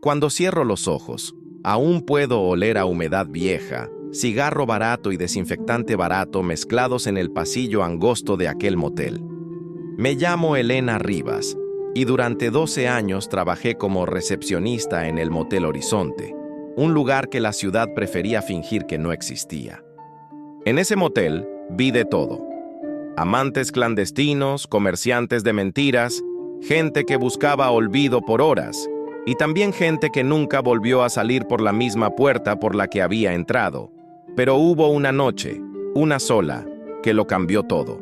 Cuando cierro los ojos, aún puedo oler a humedad vieja, cigarro barato y desinfectante barato mezclados en el pasillo angosto de aquel motel. Me llamo Elena Rivas y durante 12 años trabajé como recepcionista en el Motel Horizonte, un lugar que la ciudad prefería fingir que no existía. En ese motel vi de todo: amantes clandestinos, comerciantes de mentiras, gente que buscaba olvido por horas, y también gente que nunca volvió a salir por la misma puerta por la que había entrado. Pero hubo una noche, una sola, que lo cambió todo.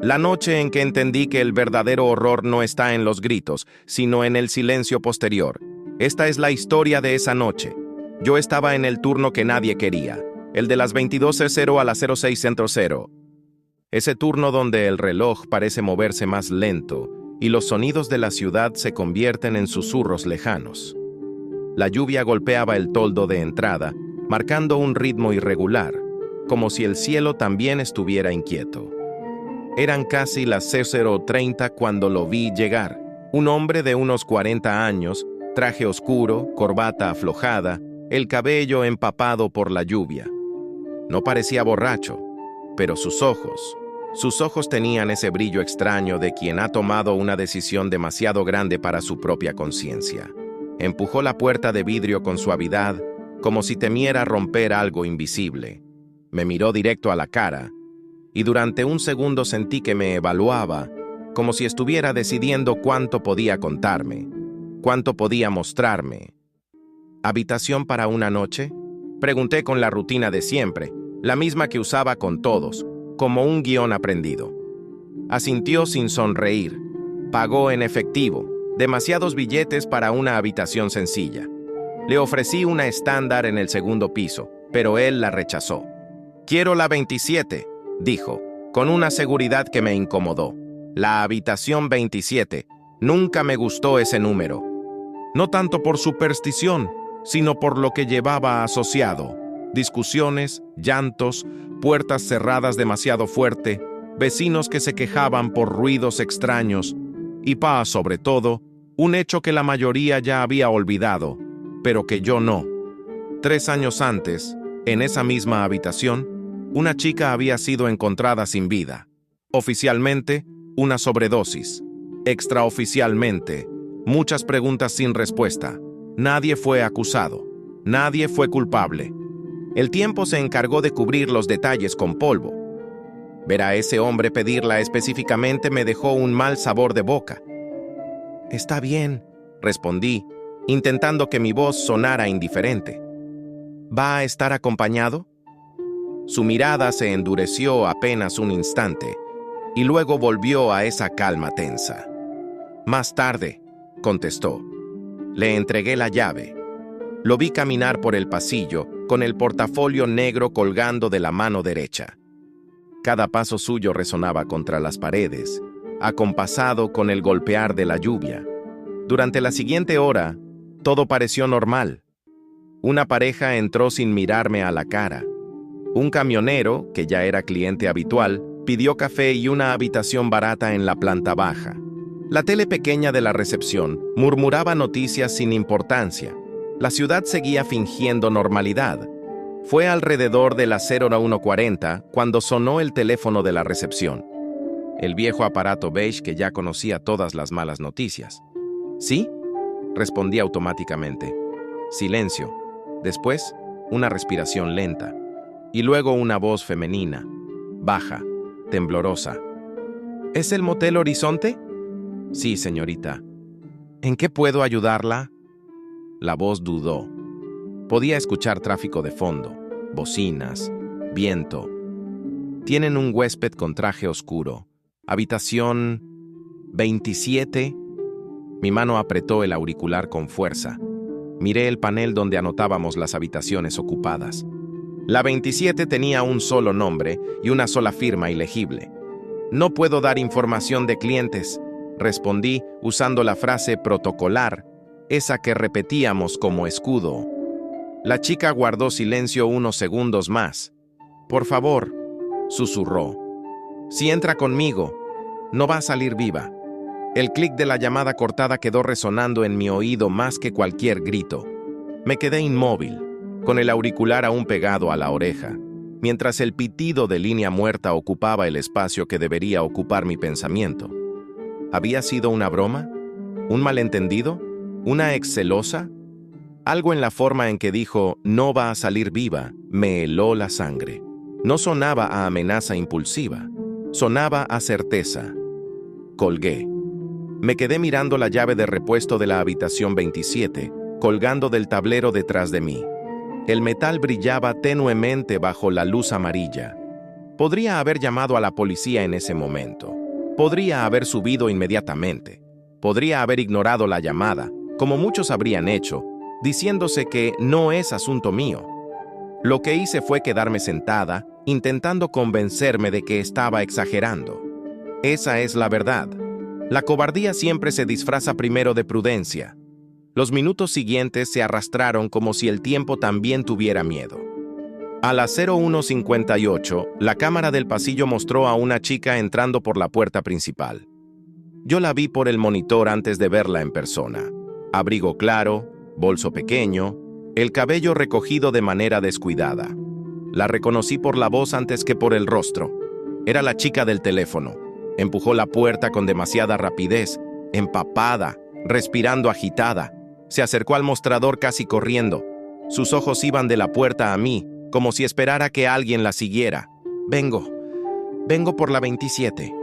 La noche en que entendí que el verdadero horror no está en los gritos, sino en el silencio posterior. Esta es la historia de esa noche. Yo estaba en el turno que nadie quería, el de las 22:00 a las 06:00. Ese turno donde el reloj parece moverse más lento y los sonidos de la ciudad se convierten en susurros lejanos. La lluvia golpeaba el toldo de entrada, marcando un ritmo irregular, como si el cielo también estuviera inquieto. Eran casi las 00:30 cuando lo vi llegar. Un hombre de unos 40 años, traje oscuro, corbata aflojada, el cabello empapado por la lluvia. No parecía borracho, pero sus ojos tenían ese brillo extraño de quien ha tomado una decisión demasiado grande para su propia conciencia. Empujó la puerta de vidrio con suavidad, como si temiera romper algo invisible. Me miró directo a la cara, y durante un segundo sentí que me evaluaba, como si estuviera decidiendo cuánto podía contarme, cuánto podía mostrarme. ¿Habitación para una noche? Pregunté con la rutina de siempre, la misma que usaba con todos, como un guión aprendido. Asintió sin sonreír. Pagó en efectivo, demasiados billetes para una habitación sencilla. Le ofrecí una estándar en el segundo piso, pero él la rechazó. «Quiero la 27», dijo, con una seguridad que me incomodó. La habitación 27. Nunca me gustó ese número. No tanto por superstición, sino por lo que llevaba asociado: discusiones, llantos, puertas cerradas demasiado fuerte, vecinos que se quejaban por ruidos extraños y, sobre todo, un hecho que la mayoría ya había olvidado, pero que yo no. 3 años antes, en esa misma habitación, una chica había sido encontrada sin vida. Oficialmente, una sobredosis. Extraoficialmente, muchas preguntas sin respuesta. Nadie fue acusado. Nadie fue culpable. El tiempo se encargó de cubrir los detalles con polvo. Ver a ese hombre pedirla específicamente me dejó un mal sabor de boca. «Está bien», respondí, intentando que mi voz sonara indiferente. «¿Va a estar acompañado?» Su mirada se endureció apenas un instante, y luego volvió a esa calma tensa. «Más tarde», contestó. Le entregué la llave. Lo vi caminar por el pasillo, con el portafolio negro colgando de la mano derecha. Cada paso suyo resonaba contra las paredes, acompasado con el golpear de la lluvia. Durante la siguiente hora, todo pareció normal. Una pareja entró sin mirarme a la cara. Un camionero, que ya era cliente habitual, pidió café y una habitación barata en la planta baja. La tele pequeña de la recepción murmuraba noticias sin importancia. La ciudad seguía fingiendo normalidad. Fue alrededor de las 01:40 cuando sonó el teléfono de la recepción. El viejo aparato beige que ya conocía todas las malas noticias. «¿Sí?», respondí automáticamente. Silencio. Después, una respiración lenta. Y luego una voz femenina, baja, temblorosa. «¿Es el Motel Horizonte?» «Sí, señorita». «¿En qué puedo ayudarla?» La voz dudó. Podía escuchar tráfico de fondo, bocinas, viento. «Tienen un huésped con traje oscuro. Habitación 27». Mi mano apretó el auricular con fuerza. Miré el panel donde anotábamos las habitaciones ocupadas. La 27 tenía un solo nombre y una sola firma ilegible. «No puedo dar información de clientes», respondí usando la frase protocolar, esa que repetíamos como escudo. La chica guardó silencio unos segundos más. «Por favor», susurró. «Si entra conmigo, no va a salir viva». El clic de la llamada cortada quedó resonando en mi oído más que cualquier grito. Me quedé inmóvil, con el auricular aún pegado a la oreja, mientras el pitido de línea muerta ocupaba el espacio que debería ocupar mi pensamiento. ¿Había sido una broma? ¿Un malentendido? ¿Una excelosa? Algo en la forma en que dijo «no va a salir viva» me heló la sangre. No sonaba a amenaza impulsiva, sonaba a certeza. Colgué. Me quedé mirando la llave de repuesto de la habitación 27, colgando del tablero detrás de mí. El metal brillaba tenuemente bajo la luz amarilla. Podría haber llamado a la policía en ese momento. Podría haber subido inmediatamente. Podría haber ignorado la llamada, como muchos habrían hecho, diciéndose que no es asunto mío. Lo que hice fue quedarme sentada, intentando convencerme de que estaba exagerando. Esa es la verdad. La cobardía siempre se disfraza primero de prudencia. Los minutos siguientes se arrastraron como si el tiempo también tuviera miedo. A las 01:58, la cámara del pasillo mostró a una chica entrando por la puerta principal. Yo la vi por el monitor antes de verla en persona. Abrigo claro, bolso pequeño, el cabello recogido de manera descuidada. La reconocí por la voz antes que por el rostro. Era la chica del teléfono. Empujó la puerta con demasiada rapidez, empapada, respirando agitada. Se acercó al mostrador casi corriendo. Sus ojos iban de la puerta a mí, como si esperara que alguien la siguiera. Vengo por la 27,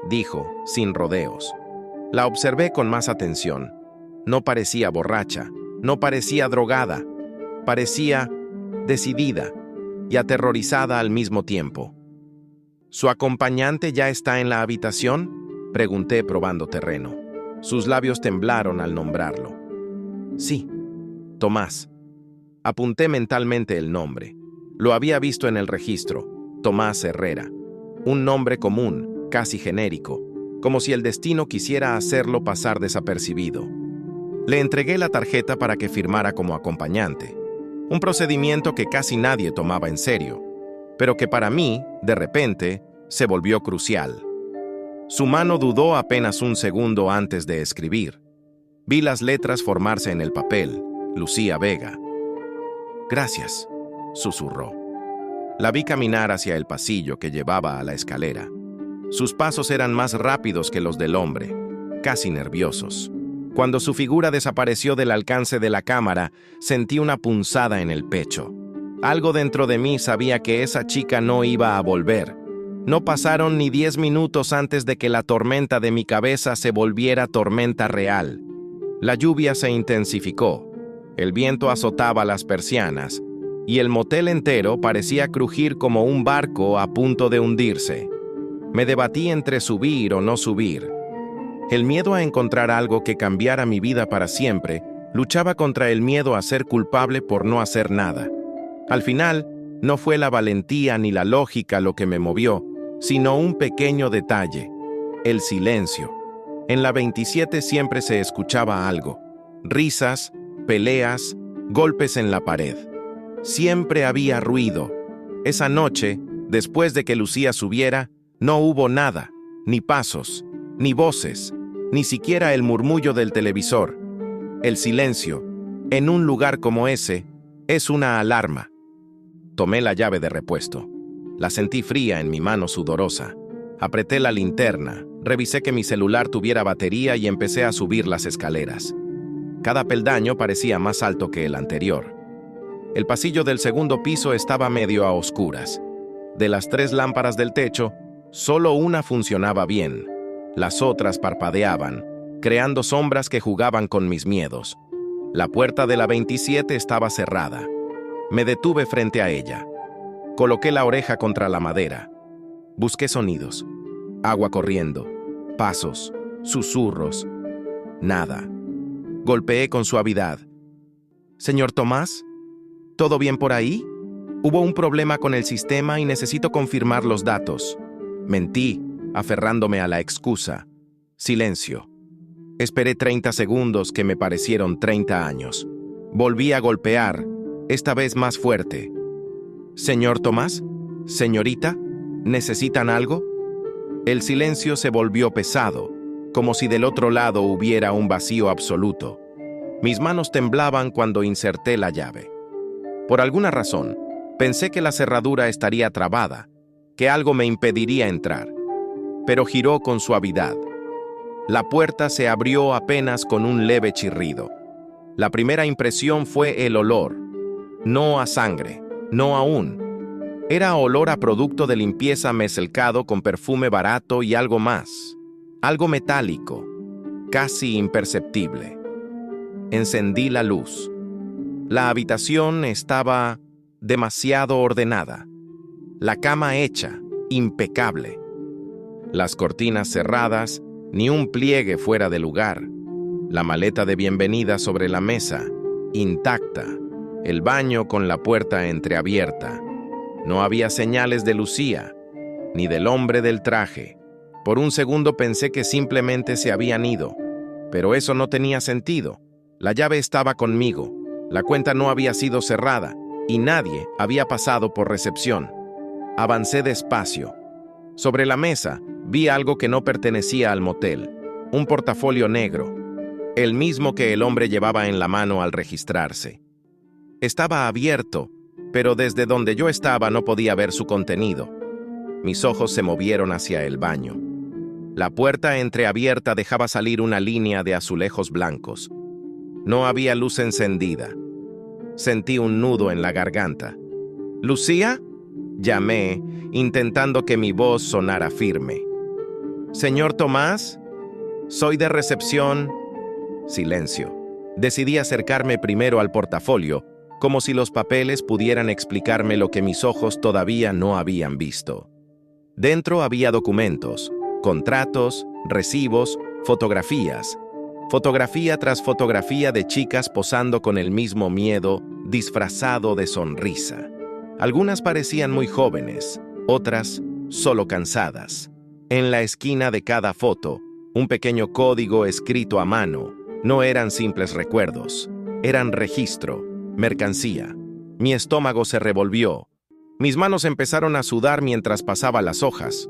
dijo, sin rodeos. La observé con más atención. No parecía borracha, no parecía drogada, parecía decidida y aterrorizada al mismo tiempo. ¿Su acompañante ya está en la habitación?, pregunté probando terreno. Sus labios temblaron al nombrarlo. Sí, Tomás. Apunté mentalmente el nombre. Lo había visto en el registro, Tomás Herrera. Un nombre común, casi genérico, como si el destino quisiera hacerlo pasar desapercibido. Le entregué la tarjeta para que firmara como acompañante. Un procedimiento que casi nadie tomaba en serio, pero que para mí, de repente, se volvió crucial. Su mano dudó apenas un segundo antes de escribir. Vi las letras formarse en el papel. Lucía Vega. Gracias, susurró. La vi caminar hacia el pasillo que llevaba a la escalera. Sus pasos eran más rápidos que los del hombre, casi nerviosos. Cuando su figura desapareció del alcance de la cámara, sentí una punzada en el pecho. Algo dentro de mí sabía que esa chica no iba a volver. No pasaron ni 10 minutos antes de que la tormenta de mi cabeza se volviera tormenta real. La lluvia se intensificó. El viento azotaba las persianas, y el motel entero parecía crujir como un barco a punto de hundirse. Me debatí entre subir o no subir. El miedo a encontrar algo que cambiara mi vida para siempre luchaba contra el miedo a ser culpable por no hacer nada. Al final, no fue la valentía ni la lógica lo que me movió, sino un pequeño detalle: el silencio. En la 27 siempre se escuchaba algo: risas, peleas, golpes en la pared. Siempre había ruido. Esa noche, después de que Lucía subiera, no hubo nada, ni pasos, ni voces, ni siquiera el murmullo del televisor. El silencio, en un lugar como ese, es una alarma. Tomé la llave de repuesto. La sentí fría en mi mano sudorosa. Apreté la linterna, revisé que mi celular tuviera batería y empecé a subir las escaleras. Cada peldaño parecía más alto que el anterior. El pasillo del segundo piso estaba medio a oscuras. De las 3 lámparas del techo, solo una funcionaba bien. Las otras parpadeaban, creando sombras que jugaban con mis miedos. La puerta de la 27 estaba cerrada. Me detuve frente a ella. Coloqué la oreja contra la madera. Busqué sonidos. Agua corriendo, pasos, susurros. Nada. Golpeé con suavidad. «Señor Tomás, ¿todo bien por ahí? Hubo un problema con el sistema y necesito confirmar los datos». Mentí, aferrándome a la excusa. Silencio. Esperé 30 segundos que me parecieron 30 años. Volví a golpear, esta vez más fuerte. «Señor Tomás, señorita, ¿necesitan algo?». El silencio se volvió pesado, como si del otro lado hubiera un vacío absoluto. Mis manos temblaban cuando inserté la llave. Por alguna razón, pensé que la cerradura estaría trabada, que algo me impediría entrar, pero giró con suavidad. La puerta se abrió apenas con un leve chirrido. La primera impresión fue el olor. No a sangre, no aún. Era olor a producto de limpieza mezclado con perfume barato y algo más. Algo metálico, casi imperceptible. Encendí la luz. La habitación estaba demasiado ordenada. La cama hecha, impecable. Las cortinas cerradas, ni un pliegue fuera de lugar. La maleta de bienvenida sobre la mesa, intacta. El baño con la puerta entreabierta. No había señales de Lucía, ni del hombre del traje. Por un segundo pensé que simplemente se habían ido, pero eso no tenía sentido. La llave estaba conmigo, la cuenta no había sido cerrada y nadie había pasado por recepción. Avancé despacio. Sobre la mesa vi algo que no pertenecía al motel, un portafolio negro, el mismo que el hombre llevaba en la mano al registrarse. Estaba abierto, pero desde donde yo estaba no podía ver su contenido. Mis ojos se movieron hacia el baño. La puerta entreabierta dejaba salir una línea de azulejos blancos. No había luz encendida. Sentí un nudo en la garganta. ¿Lucía? Llamé, intentando que mi voz sonara firme. ¿Señor Tomás? Soy de recepción. Silencio. Decidí acercarme primero al portafolio, como si los papeles pudieran explicarme lo que mis ojos todavía no habían visto. Dentro había documentos, contratos, recibos, fotografías. Fotografía tras fotografía de chicas posando con el mismo miedo, disfrazado de sonrisa. Algunas parecían muy jóvenes, otras solo cansadas. En la esquina de cada foto, un pequeño código escrito a mano. No eran simples recuerdos, eran registro, mercancía. Mi estómago se revolvió. Mis manos empezaron a sudar mientras pasaba las hojas.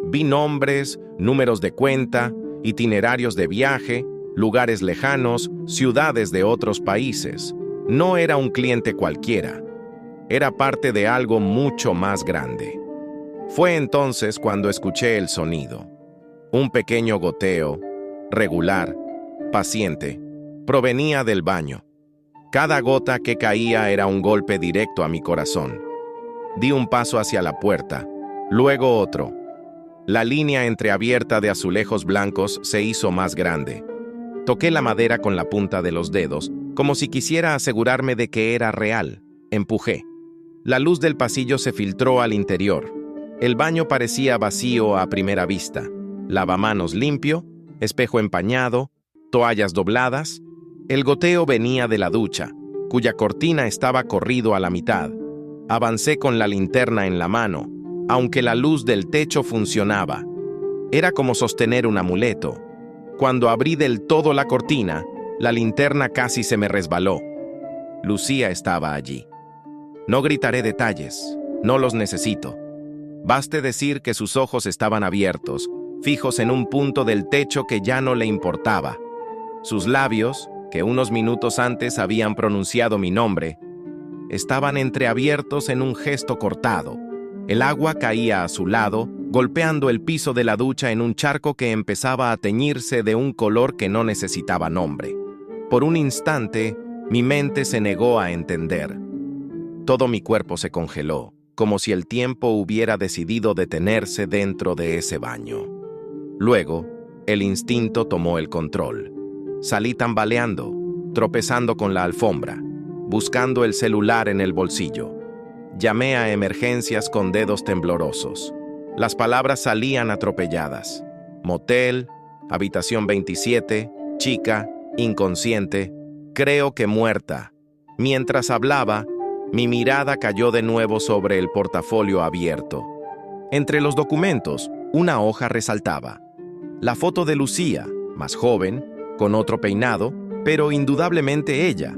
Vi nombres, números de cuenta, itinerarios de viaje, lugares lejanos, ciudades de otros países. No era un cliente cualquiera. Era parte de algo mucho más grande. Fue entonces cuando escuché el sonido. Un pequeño goteo, regular, paciente, provenía del baño. Cada gota que caía era un golpe directo a mi corazón. Di un paso hacia la puerta, luego otro. La línea entreabierta de azulejos blancos se hizo más grande. Toqué la madera con la punta de los dedos, como si quisiera asegurarme de que era real. Empujé. La luz del pasillo se filtró al interior. El baño parecía vacío a primera vista. Lavamanos limpio, espejo empañado, toallas dobladas. El goteo venía de la ducha, cuya cortina estaba corrido a la mitad. Avancé con la linterna en la mano, aunque la luz del techo funcionaba. Era como sostener un amuleto. Cuando abrí del todo la cortina, la linterna casi se me resbaló. Lucía estaba allí. No gritaré detalles, no los necesito. Baste decir que sus ojos estaban abiertos, fijos en un punto del techo que ya no le importaba. Sus labios, que unos minutos antes habían pronunciado mi nombre, estaban entreabiertos en un gesto cortado. El agua caía a su lado, golpeando el piso de la ducha en un charco que empezaba a teñirse de un color que no necesitaba nombre. Por un instante, mi mente se negó a entender. Todo mi cuerpo se congeló, como si el tiempo hubiera decidido detenerse dentro de ese baño. Luego, el instinto tomó el control. Salí tambaleando, tropezando con la alfombra, buscando el celular en el bolsillo. Llamé a emergencias con dedos temblorosos. Las palabras salían atropelladas. Motel, habitación 27, chica, inconsciente, creo que muerta. Mientras hablaba, mi mirada cayó de nuevo sobre el portafolio abierto. Entre los documentos, una hoja resaltaba. La foto de Lucía, más joven, con otro peinado, pero indudablemente ella.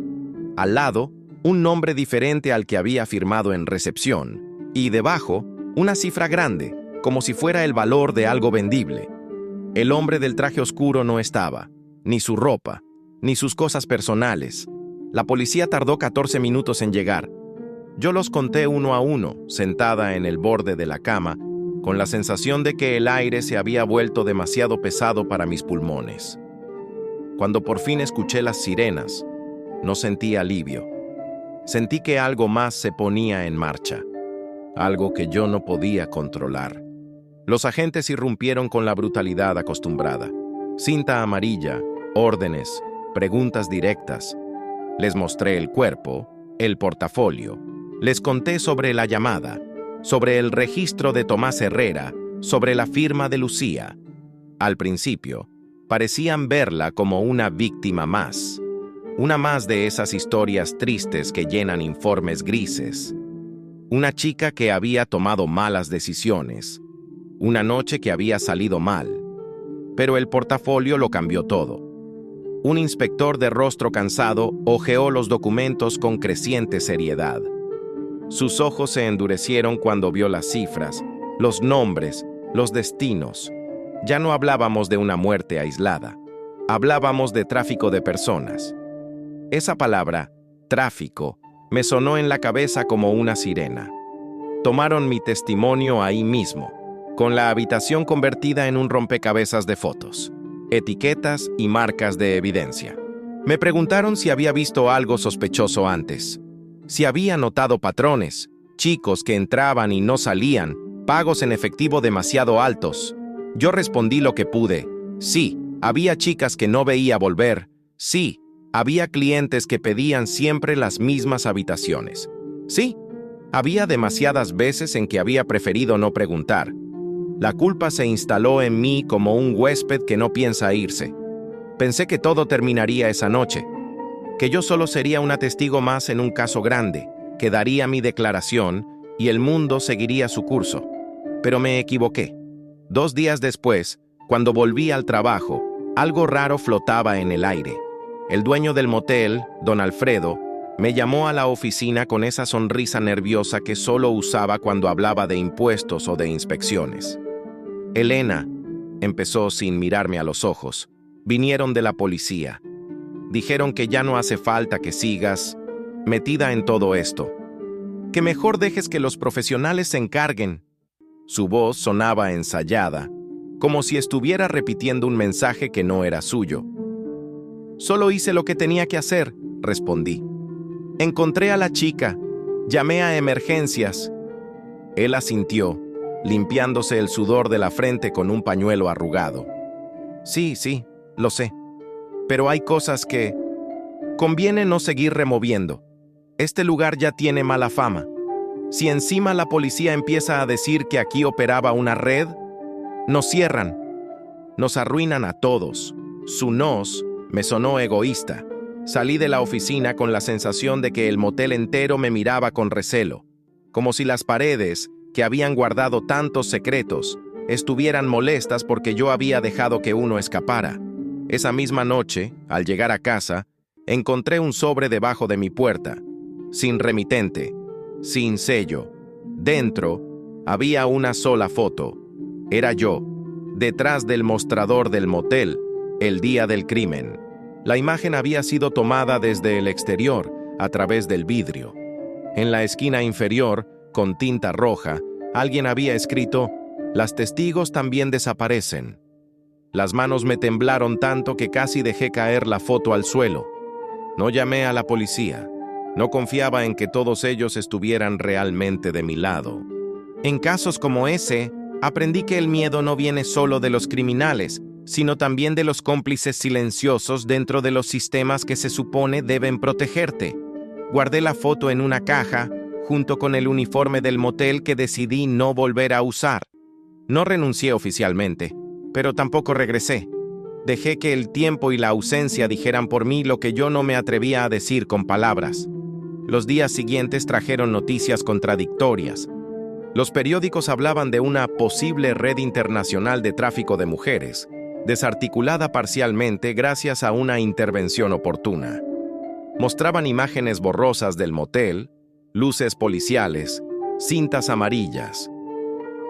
Al lado, un nombre diferente al que había firmado en recepción, y debajo, una cifra grande, como si fuera el valor de algo vendible. El hombre del traje oscuro no estaba, ni su ropa, ni sus cosas personales. La policía tardó 14 minutos en llegar. Yo los conté uno a uno, sentada en el borde de la cama, con la sensación de que el aire se había vuelto demasiado pesado para mis pulmones. Cuando por fin escuché las sirenas, no sentí alivio. Sentí que algo más se ponía en marcha, algo que yo no podía controlar. Los agentes irrumpieron con la brutalidad acostumbrada. Cinta amarilla, órdenes, preguntas directas. Les mostré el cuerpo, el portafolio. Les conté sobre la llamada, sobre el registro de Tomás Herrera, sobre la firma de Lucía. Al principio, parecían verla como una víctima más. Una más de esas historias tristes que llenan informes grises. Una chica que había tomado malas decisiones. Una noche que había salido mal. Pero el portafolio lo cambió todo. Un inspector de rostro cansado hojeó los documentos con creciente seriedad. Sus ojos se endurecieron cuando vio las cifras, los nombres, los destinos. Ya no hablábamos de una muerte aislada. Hablábamos de tráfico de personas. Esa palabra, tráfico, me sonó en la cabeza como una sirena. Tomaron mi testimonio ahí mismo, con la habitación convertida en un rompecabezas de fotos, etiquetas y marcas de evidencia. Me preguntaron si había visto algo sospechoso antes, si había notado patrones, chicos que entraban y no salían, pagos en efectivo demasiado altos. Yo respondí lo que pude. Sí, había chicas que no veía volver. Sí, había clientes que pedían siempre las mismas habitaciones. Sí, había demasiadas veces en que había preferido no preguntar. La culpa se instaló en mí como un huésped que no piensa irse. Pensé que todo terminaría esa noche, que yo solo sería una testigo más en un caso grande, que daría mi declaración y el mundo seguiría su curso. Pero me equivoqué. 2 días después, cuando volví al trabajo, algo raro flotaba en el aire. El dueño del motel, don Alfredo, me llamó a la oficina con esa sonrisa nerviosa que solo usaba cuando hablaba de impuestos o de inspecciones. Elena, empezó sin mirarme a los ojos, vinieron de la policía. Dijeron que ya no hace falta que sigas metida en todo esto. Que mejor dejes que los profesionales se encarguen. Su voz sonaba ensayada, como si estuviera repitiendo un mensaje que no era suyo. Solo hice lo que tenía que hacer, respondí. Encontré a la chica, llamé a emergencias. Él asintió, limpiándose el sudor de la frente con un pañuelo arrugado. Sí, lo sé. Pero hay cosas que conviene no seguir removiendo. Este lugar ya tiene mala fama. Si encima la policía empieza a decir que aquí operaba una red, nos cierran. Nos arruinan a todos. Su nos me sonó egoísta. Salí de la oficina con la sensación de que el motel entero me miraba con recelo, como si las paredes, que habían guardado tantos secretos, estuvieran molestas porque yo había dejado que uno escapara. Esa misma noche, al llegar a casa, encontré un sobre debajo de mi puerta, sin remitente, sin sello. Dentro había una sola foto. Era yo, detrás del mostrador del motel, el día del crimen. La imagen había sido tomada desde el exterior, a través del vidrio. En la esquina inferior, con tinta roja, alguien había escrito: «Las testigos también desaparecen». Las manos me temblaron tanto que casi dejé caer la foto al suelo. No llamé a la policía. No confiaba en que todos ellos estuvieran realmente de mi lado. En casos como ese, aprendí que el miedo no viene solo de los criminales, sino también de los cómplices silenciosos dentro de los sistemas que se supone deben protegerte. Guardé la foto en una caja, junto con el uniforme del motel que decidí no volver a usar. No renuncié oficialmente, pero tampoco regresé. Dejé que el tiempo y la ausencia dijeran por mí lo que yo no me atrevía a decir con palabras. Los días siguientes trajeron noticias contradictorias. Los periódicos hablaban de una posible red internacional de tráfico de mujeres, desarticulada parcialmente gracias a una intervención oportuna. Mostraban imágenes borrosas del motel, luces policiales, cintas amarillas.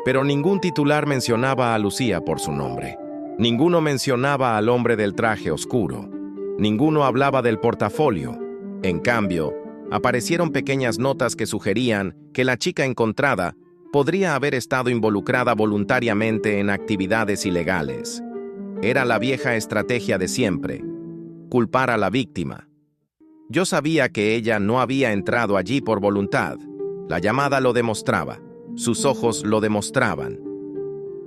Pero ningún titular mencionaba a Lucía por su nombre. Ninguno mencionaba al hombre del traje oscuro. Ninguno hablaba del portafolio. En cambio, aparecieron pequeñas notas que sugerían que la chica encontrada podría haber estado involucrada voluntariamente en actividades ilegales. Era la vieja estrategia de siempre: culpar a la víctima. Yo sabía que ella no había entrado allí por voluntad. La llamada lo demostraba. Sus ojos lo demostraban.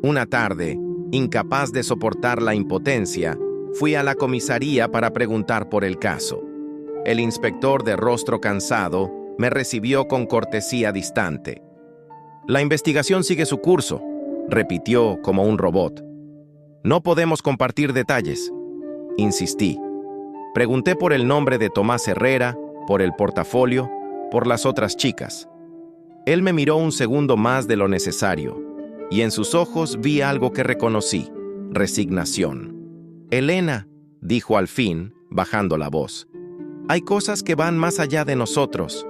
Una tarde, incapaz de soportar la impotencia, fui a la comisaría para preguntar por el caso. El inspector, de rostro cansado, me recibió con cortesía distante. «La investigación sigue su curso», repitió como un robot. «No podemos compartir detalles», insistí. Pregunté por el nombre de Tomás Herrera, por el portafolio, por las otras chicas. Él me miró un segundo más de lo necesario, y en sus ojos vi algo que reconocí: resignación. «Elena», dijo al fin, bajando la voz, «hay cosas que van más allá de nosotros.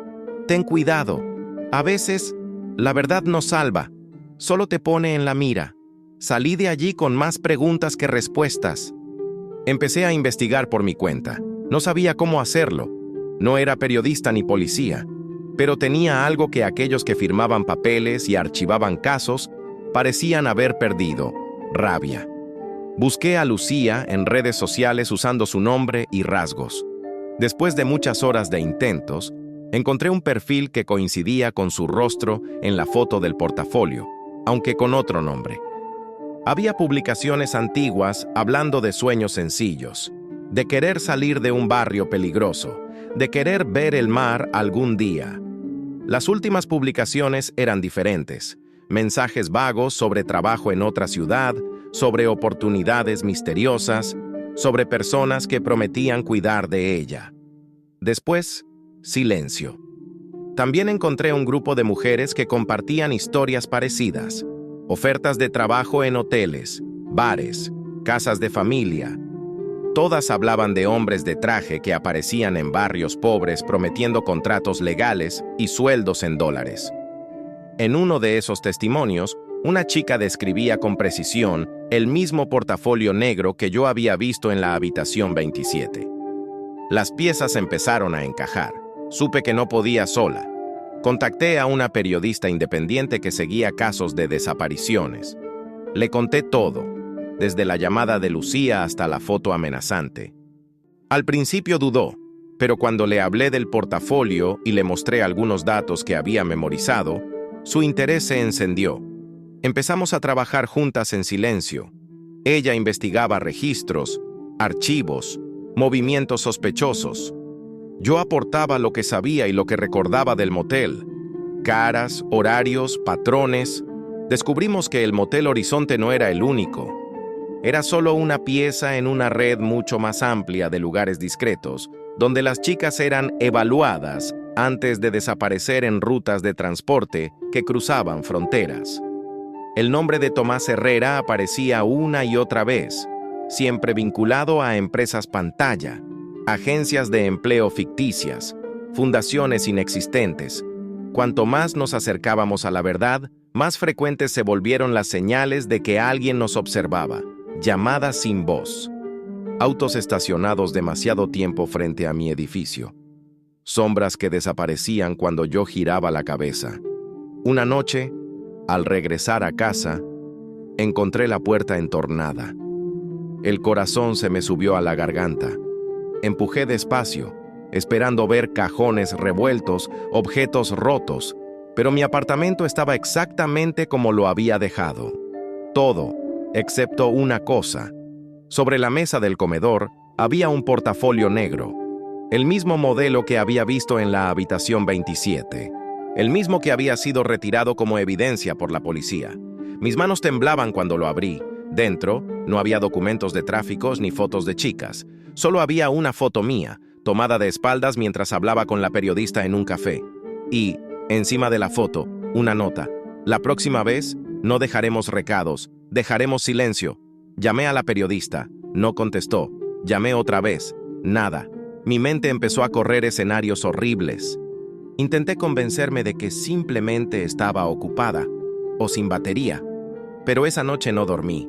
Ten cuidado. A veces, la verdad no salva, solo te pone en la mira. Salí de allí con más preguntas que respuestas». Empecé a investigar por mi cuenta. No sabía cómo hacerlo. No era periodista ni policía, pero tenía algo que aquellos que firmaban papeles y archivaban casos parecían haber perdido: rabia. Busqué a Lucía en redes sociales usando su nombre y rasgos. Después de muchas horas de intentos, encontré un perfil que coincidía con su rostro en la foto del portafolio, aunque con otro nombre. Había publicaciones antiguas hablando de sueños sencillos, de querer salir de un barrio peligroso, de querer ver el mar algún día. Las últimas publicaciones eran diferentes: mensajes vagos sobre trabajo en otra ciudad, sobre oportunidades misteriosas, sobre personas que prometían cuidar de ella. Después, silencio. También encontré un grupo de mujeres que compartían historias parecidas: ofertas de trabajo en hoteles, bares, casas de familia. Todas hablaban de hombres de traje que aparecían en barrios pobres prometiendo contratos legales y sueldos en dólares. En uno de esos testimonios, una chica describía con precisión el mismo portafolio negro que yo había visto en la habitación 27. Las piezas empezaron a encajar. Supe que no podía sola. Contacté a una periodista independiente que seguía casos de desapariciones. Le conté todo, desde la llamada de Lucía hasta la foto amenazante. Al principio dudó, pero cuando le hablé del portafolio y le mostré algunos datos que había memorizado, su interés se encendió. Empezamos a trabajar juntas en silencio. Ella investigaba registros, archivos, movimientos sospechosos. Yo aportaba lo que sabía y lo que recordaba del motel: caras, horarios, patrones. Descubrimos que el Motel Horizonte no era el único. Era solo una pieza en una red mucho más amplia de lugares discretos, donde las chicas eran evaluadas antes de desaparecer en rutas de transporte que cruzaban fronteras. El nombre de Tomás Herrera aparecía una y otra vez, siempre vinculado a empresas pantalla, agencias de empleo ficticias, fundaciones inexistentes. Cuanto más nos acercábamos a la verdad, más frecuentes se volvieron las señales de que alguien nos observaba. Llamadas sin voz. Autos estacionados demasiado tiempo frente a mi edificio. Sombras que desaparecían cuando yo giraba la cabeza. Una noche, al regresar a casa, encontré la puerta entornada. El corazón se me subió a la garganta. Empujé despacio, esperando ver cajones revueltos, objetos rotos, pero mi apartamento estaba exactamente como lo había dejado. Todo, excepto una cosa. Sobre la mesa del comedor había un portafolio negro, el mismo modelo que había visto en la habitación 27, el mismo que había sido retirado como evidencia por la policía. Mis manos temblaban cuando lo abrí. Dentro no había documentos de tráficos ni fotos de chicas. Solo había una foto mía, tomada de espaldas mientras hablaba con la periodista en un café. Y, encima de la foto, una nota: la próxima vez no dejaremos recados, dejaremos silencio. Llamé a la periodista, no contestó. Llamé otra vez, nada. Mi mente empezó a correr escenarios horribles. Intenté convencerme de que simplemente estaba ocupada, o sin batería, pero esa noche no dormí.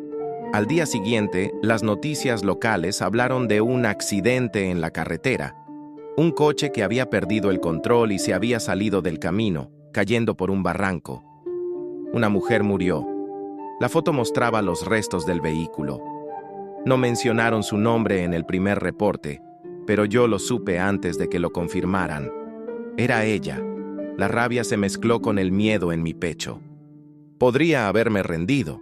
Al día siguiente, las noticias locales hablaron de un accidente en la carretera. Un coche que había perdido el control y se había salido del camino, cayendo por un barranco. Una mujer murió. La foto mostraba los restos del vehículo. No mencionaron su nombre en el primer reporte, pero yo lo supe antes de que lo confirmaran. Era ella. La rabia se mezcló con el miedo en mi pecho. Podría haberme rendido.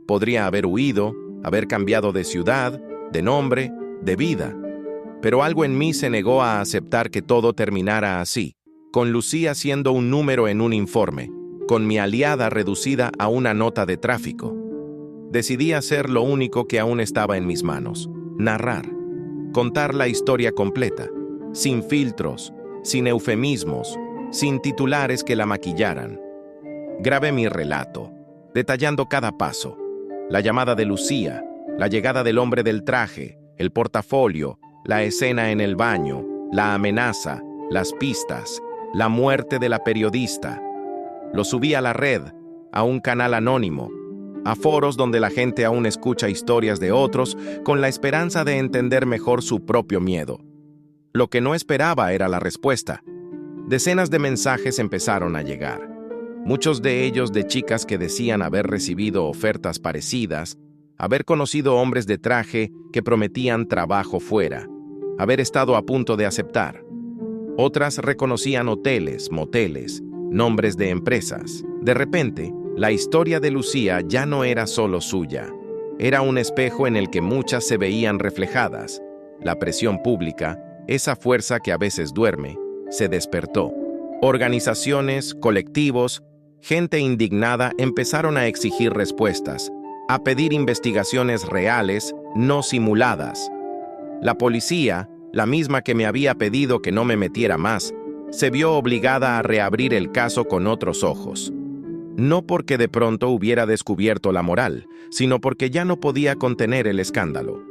Podría haber huido, haber cambiado de ciudad, de nombre, de vida. Pero algo en mí se negó a aceptar que todo terminara así, con Lucía siendo un número en un informe, con mi aliada reducida a una nota de tráfico. Decidí hacer lo único que aún estaba en mis manos: narrar, contar la historia completa, sin filtros, sin eufemismos, sin titulares que la maquillaran. Grabé mi relato, detallando cada paso: la llamada de Lucía, la llegada del hombre del traje, el portafolio, la escena en el baño, la amenaza, las pistas, la muerte de la periodista. Lo subí a la red, a un canal anónimo, a foros donde la gente aún escucha historias de otros con la esperanza de entender mejor su propio miedo. Lo que no esperaba era la respuesta. Decenas de mensajes empezaron a llegar. Muchos de ellos de chicas que decían haber recibido ofertas parecidas, haber conocido hombres de traje que prometían trabajo fuera, haber estado a punto de aceptar. Otras reconocían hoteles, moteles, nombres de empresas. De repente, la historia de Lucía ya no era solo suya. Era un espejo en el que muchas se veían reflejadas. La presión pública, esa fuerza que a veces duerme, se despertó. Organizaciones, colectivos, gente indignada empezaron a exigir respuestas, a pedir investigaciones reales, no simuladas. La policía, la misma que me había pedido que no me metiera más, se vio obligada a reabrir el caso con otros ojos. No porque de pronto hubiera descubierto la moral, sino porque ya no podía contener el escándalo.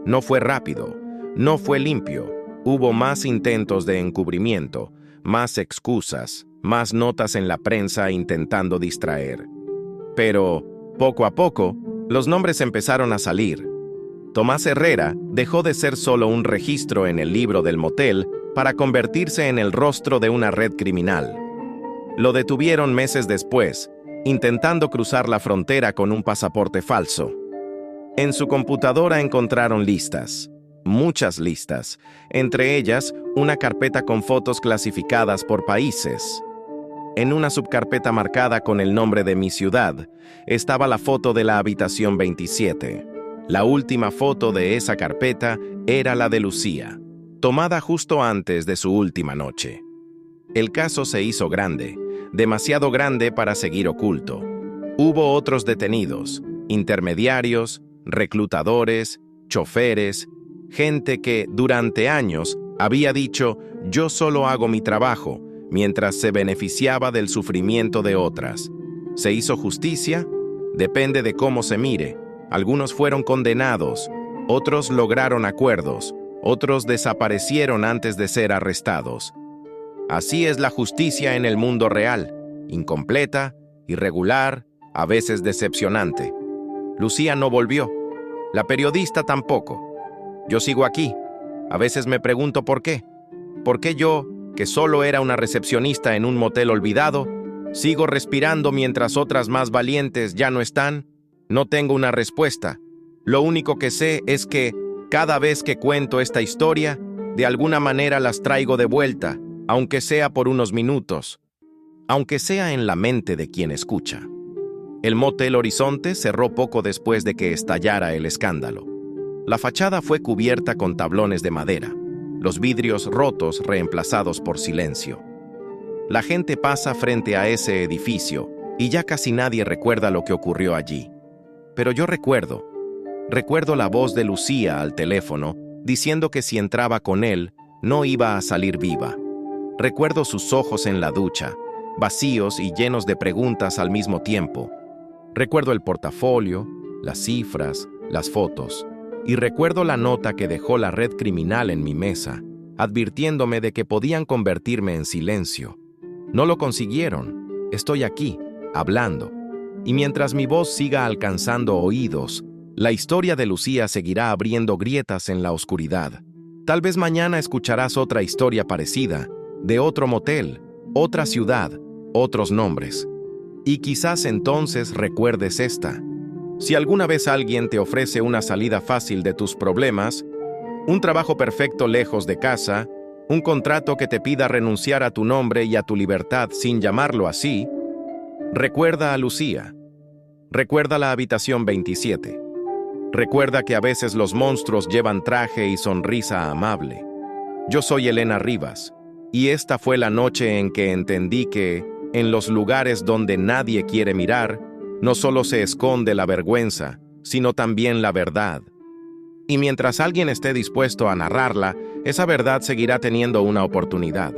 No fue rápido, no fue limpio. Hubo más intentos de encubrimiento, más excusas, más notas en la prensa intentando distraer. Pero, poco a poco, los nombres empezaron a salir. Tomás Herrera dejó de ser solo un registro en el libro del motel para convertirse en el rostro de una red criminal. Lo detuvieron meses después, intentando cruzar la frontera con un pasaporte falso. En su computadora encontraron listas, muchas listas, entre ellas una carpeta con fotos clasificadas por países. En una subcarpeta marcada con el nombre de mi ciudad, estaba la foto de la habitación 27. La última foto de esa carpeta era la de Lucía, tomada justo antes de su última noche. El caso se hizo grande, demasiado grande para seguir oculto. Hubo otros detenidos, intermediarios, reclutadores, choferes, gente que, durante años, había dicho: yo solo hago mi trabajo, mientras se beneficiaba del sufrimiento de otras. ¿Se hizo justicia? Depende de cómo se mire. Algunos fueron condenados, otros lograron acuerdos, otros desaparecieron antes de ser arrestados. Así es la justicia en el mundo real: incompleta, irregular, a veces decepcionante. Lucía no volvió. La periodista tampoco. Yo sigo aquí. A veces me pregunto por qué. ¿Por qué yo, que solo era una recepcionista en un motel olvidado, sigo respirando mientras otras más valientes ya no están? No tengo una respuesta. Lo único que sé es que, cada vez que cuento esta historia, de alguna manera las traigo de vuelta, aunque sea por unos minutos, aunque sea en la mente de quien escucha. El motel Horizonte cerró poco después de que estallara el escándalo. La fachada fue cubierta con tablones de madera, los vidrios rotos reemplazados por silencio. La gente pasa frente a ese edificio y ya casi nadie recuerda lo que ocurrió allí. Pero yo recuerdo la voz de Lucía al teléfono diciendo que si entraba con él, no iba a salir viva. Recuerdo sus ojos en la ducha, vacíos y llenos de preguntas al mismo tiempo. Recuerdo el portafolio, las cifras, las fotos. Y recuerdo la nota que dejó la red criminal en mi mesa, advirtiéndome de que podían convertirme en silencio. No lo consiguieron. Estoy aquí, hablando. Y mientras mi voz siga alcanzando oídos, La historia de Lucía seguirá abriendo grietas en la oscuridad. Tal vez mañana escucharás otra historia parecida, de otro motel, otra ciudad, otros nombres. Y quizás entonces recuerdes esta. Si alguna vez alguien te ofrece una salida fácil de tus problemas, un trabajo perfecto lejos de casa, un contrato que te pida renunciar a tu nombre y a tu libertad sin llamarlo así, recuerda a Lucía. Recuerda la habitación 27. Recuerda que a veces los monstruos llevan traje y sonrisa amable. Yo soy Elena Rivas, y esta fue la noche en que entendí que, en los lugares donde nadie quiere mirar, no solo se esconde la vergüenza, sino también la verdad. Y mientras alguien esté dispuesto a narrarla, esa verdad seguirá teniendo una oportunidad.